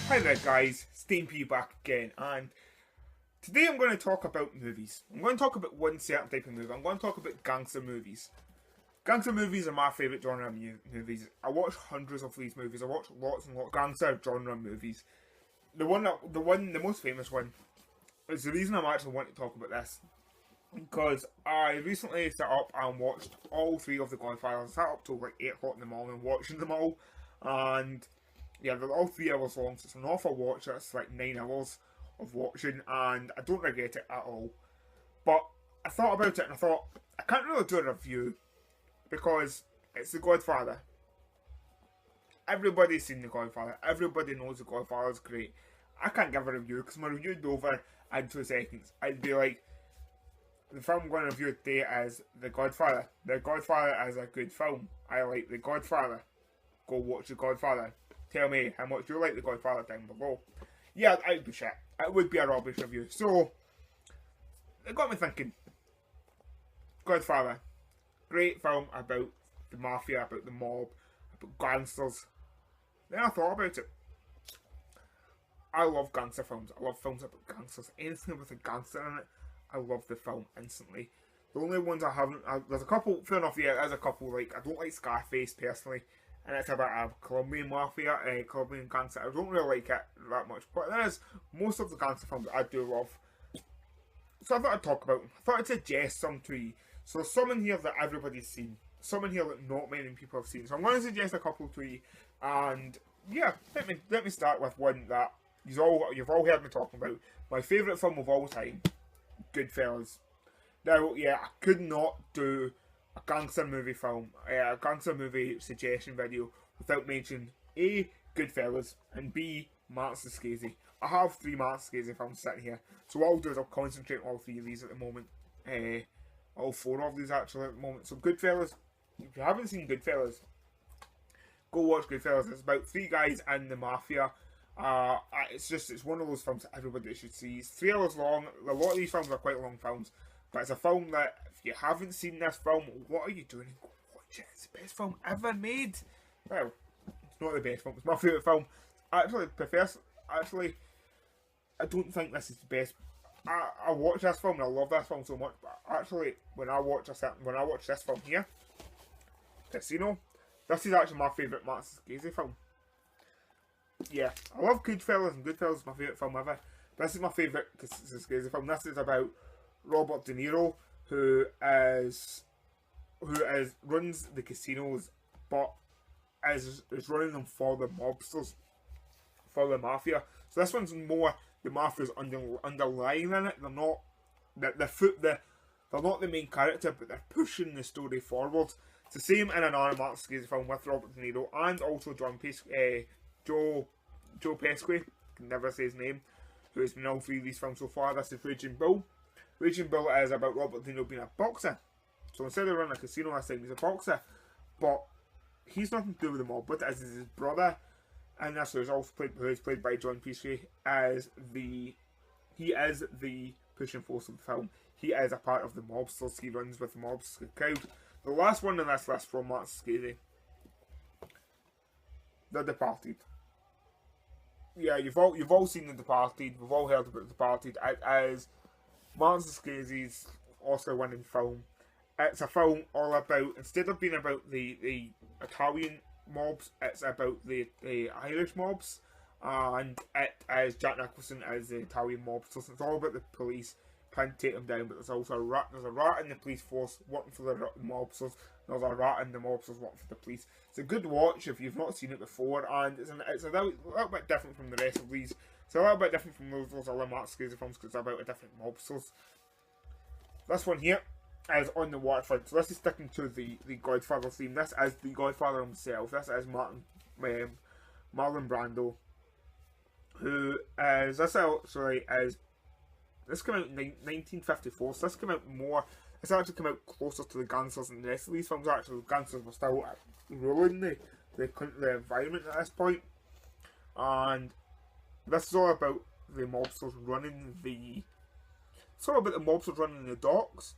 Hi there guys, Stean back again, and today I'm going to talk about movies. I'm going to talk about one certain type of movie. I'm going to talk about gangster movies. Gangster movies are my favourite genre of movies. I watch hundreds of these movies. I watch lots and lots of gangster genre movies. The most famous one is the reason I'm actually wanting to talk about this. Because I recently sat up and watched all three of the Godfathers. I sat up till like 8 o'clock in the morning watching them all, and yeah, they're all 3 hours long, so it's an awful watch. It's like 9 hours of watching, and I don't regret it at all. But I thought about it, and I thought, I can't really do a review, because it's The Godfather. Everybody's seen The Godfather. Everybody knows The Godfather's great. I can't give a review, because my review'd be over in 2 seconds. I'd be like, the film I'm going to review today is The Godfather. The Godfather is a good film. I like The Godfather. Go watch The Godfather. Tell me how much you like The Godfather down below. Yeah, it would be shit. It would be a rubbish review. So, it got me thinking. Godfather. Great film about the mafia, about the mob, about gangsters. Then I thought about it. I love gangster films. I love films about gangsters. Anything with a gangster in it, I love the film instantly. The only ones I haven't... there's a couple, fair enough, yeah, there's a couple, like, I don't like Scarface personally. And it's about a Colombian mafia, Colombian gangster. I don't really like it that much. But there's most of the gangster films that I do love. So I thought I'd talk about them. I thought I'd suggest some to you. So some in here that everybody's seen. Some in here that not many people have seen. So I'm going to suggest a couple to you. And yeah, let me start with one that you've all heard me talking about. My favourite film of all time. Goodfellas. Now, yeah, I could not do a gangster movie film, a gangster movie suggestion video without mentioning A, Goodfellas, and B, Martin Scorsese. I have 3 Martin Scorsese films sitting here, so what I'll do is I'll concentrate on all 3 of these at the moment. All 4 of these actually at the moment. So Goodfellas, if you haven't seen Goodfellas, go watch Goodfellas. It's about 3 guys in the mafia. It's one of those films that everybody should see. It's 3 hours long. A lot of these films are quite long films, but it's a film that if you haven't seen this film, what are you doing? Go watch it. It's the best film ever made. Well, it's not the best film. It's my favourite film. Actually, I don't think this is the best. I watch this film and I love this film so much. But actually, when I watch this film here, Casino, this is actually my favourite Martin Scorsese film. Yeah, I love Goodfellas, and Goodfellas is my favourite film ever. This is my favourite Scorsese film. This is about Robert De Niro, who runs the casinos, but is running them for the mobsters, for the mafia. So this one's more the mafia's underlying in it. They're not they're not the main character, but they're pushing the story forward. It's the same in another Martin Scorsese film with Robert De Niro and also Joe Pesci, can never say his name, who has been in all 3 of these films so far. This is Raging Bull. Raging Bull is about Robert De Niro being a boxer. So instead of running a casino last time, he's a boxer. But he's nothing to do with the mob, but as his brother, and that's who is played by John Pesci, he is the pushing force of the film. He is a part of the mobsters. He runs with the mobster crowd. The last one on this list from Martin Scorsese, The Departed. Yeah, you've all seen The Departed. We've all heard about The Departed. It is Martin Scorsese's Oscar-winning film. It's a film all about, instead of being about the Italian mobs, it's about the Irish mobs, and it is Jack Nicholson as the Italian mobster. So it's all about the police trying to take them down, but there's also a rat in the police force working for the mobsters. There's a rat in the mobsters working for the police. It's a good watch if you've not seen it before, and it's a little bit different from the rest of these. It's a little bit different from those other Martin Scorsese films because it's about a different mobsters. This one here is on the waterfront. So this is sticking to the Godfather theme. This is the Godfather himself. This is Marlon Brando, who is, this came out in 1954, so this came out more, it's actually come out closer to the gangsters than the rest of these films. Actually, the gangsters were still ruling the environment at this point. And this is all about the mobsters running the docks.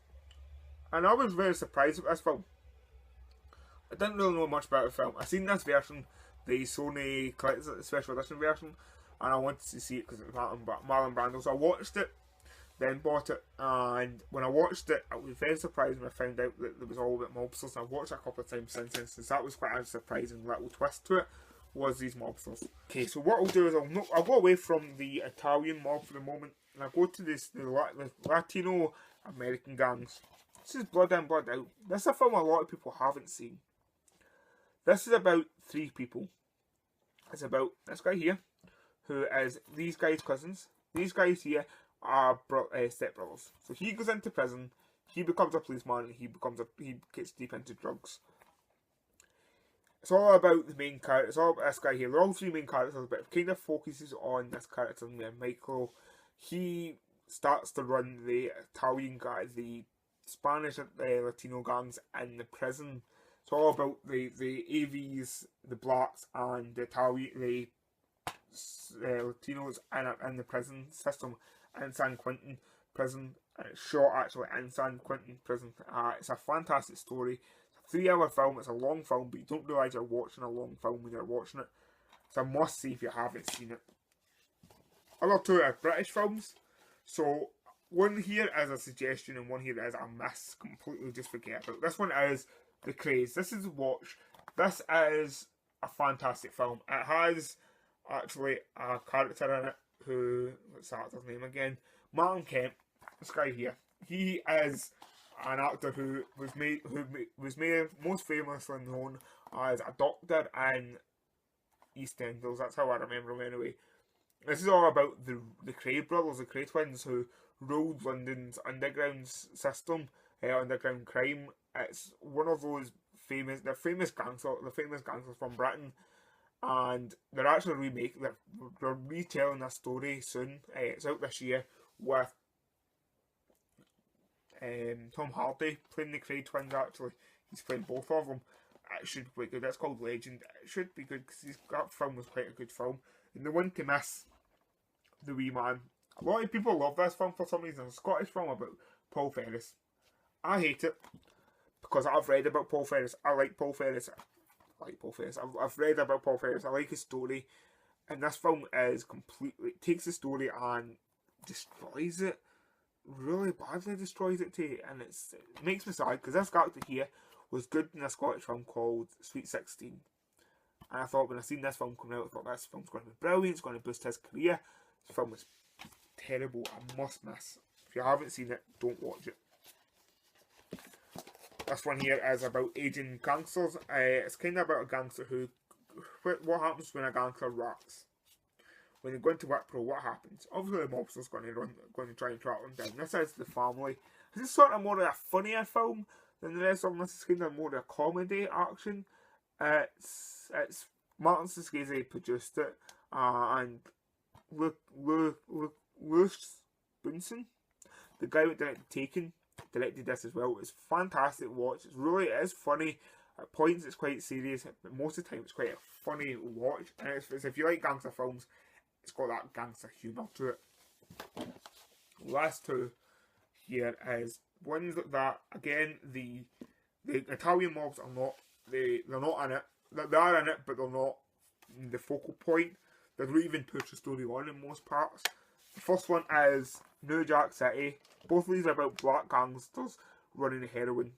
And I was very surprised with this film. I didn't really know much about the film. I seen this version, the Sony special edition version, and I wanted to see it because it was Marlon Brando. So I watched it, then bought it, and when I watched it, I was very surprised when I found out that there was all about mobsters. And I've watched it a couple of times since then, since that was quite a surprising little twist to it, was these mobsters. Okay, so what I'll do is I'll go away from the Italian mob for the moment, and I'll go to the Latino American gangs. This is Blood In, Blood Out. This is a film a lot of people haven't seen. This is about three people. It's about this guy here, who is these guys' cousins. These guys here are stepbrothers. So he goes into prison, he becomes a policeman, and he gets deep into drugs. It's all about the main character. It's all about this guy here. They're all three main characters, but it kind of focuses on this character named Michael. He starts to run the Italian guy, the Spanish Latino gangs in the prison. It's all about the AVs, the blacks, and the Italian, Latinos in the prison system in San Quentin prison. And it's shot actually in San Quentin prison. It's a fantastic story. It's a 3-hour film. It's a long film, but you don't realise you're watching a long film when you're watching it. It's a must see if you haven't seen it. Other two are British films. So one here is a suggestion and one here is a miss. Completely just forget about. This one is The Craze. This is watch. This is a fantastic film. It has actually a character in it who, what's that actor's name again? Martin Kemp. This guy here. He is an actor who was made most famously known as a doctor in EastEnders. That's how I remember him anyway. This is all about the Cray brothers, the Cray twins, who ruled London's underground system, underground crime. It's one of those famous gangsters from Britain, and they're actually they're retelling a story soon. It's out this year with Tom Hardy playing the Cray twins. Actually, he's playing both of them. It should be good. It's called Legend. It should be good because that film was quite a good film. And the one to miss, The Wee Man. A lot of people love this film for some reason. It's a Scottish film about Paul Ferris. I hate it because I've read about Paul Ferris. I like Paul Ferris. I've read about Paul Ferris. I like his story. And this film is completely, it takes the story and destroys it. Really badly destroys it too. And it makes me sad because this character here was good in a Scottish film called Sweet 16. And I thought when I seen this film coming out, I thought this film's going to be brilliant. It's going to boost his career. This film was terrible. I must miss. If you haven't seen it, don't watch it. This one here is about aging gangsters. It's kind of about a gangster who... What happens when a gangster rats? When they go into Whitbro, what happens? Obviously the mobster's going to try and track them down. This is The Family. This is sort of more of a funnier film than the rest of them. This is kind of more of a comedy action. It's Martin Scorsese produced it, and Lewis Bunson, the guy who directed Taken, directed this as well. It's fantastic watch. It is funny. At points it's quite serious, but most of the time it's quite a funny watch. And if you like gangster films, it's got that gangster humour to it. Last two here is ones that again the Italian mobs are not they're not in it. They are in it, but they're not the focal point. They don't even push the story on in most parts. The first one is New Jack City. Both of these are about black gangsters running the heroin.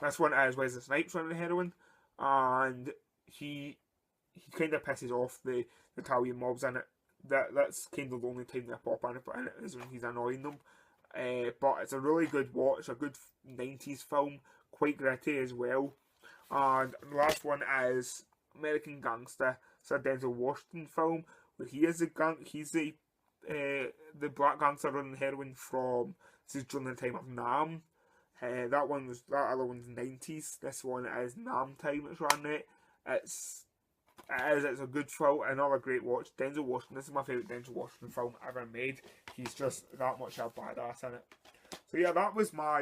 This one is Wesley Snipes running the heroin, and he kind of pisses off the Italian mobs in it. That's kind of the only time they pop in it is when he's annoying them. But it's a really good watch, a good 90s film, quite gritty as well. And the last one is American Gangster. It's a Denzel Washington film where he's the black gangster running heroin from, this is during the time of Nam. That other one's 90s. This one is Nam time. It's ran it. It's a good film, another great watch. Denzel Washington. This is my favourite Denzel Washington film ever made. He's just that much a badass in it. So yeah,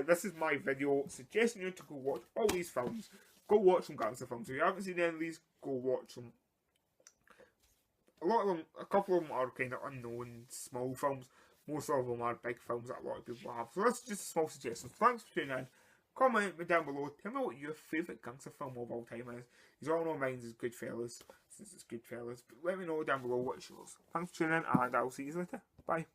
this is my video suggesting you to go watch all these films. Go watch some gangster films. If you haven't seen any of these, go watch them. A couple of them are kind of unknown, small films. Most of them are big films that a lot of people have. So that's just a small suggestion. Thanks for tuning in. Comment me down below. Tell me what your favourite gangster film of all time is. You all know mine is Goodfellas, since it's Goodfellas. But let me know down below what's yours. Thanks for tuning in, and I'll see you later. Bye.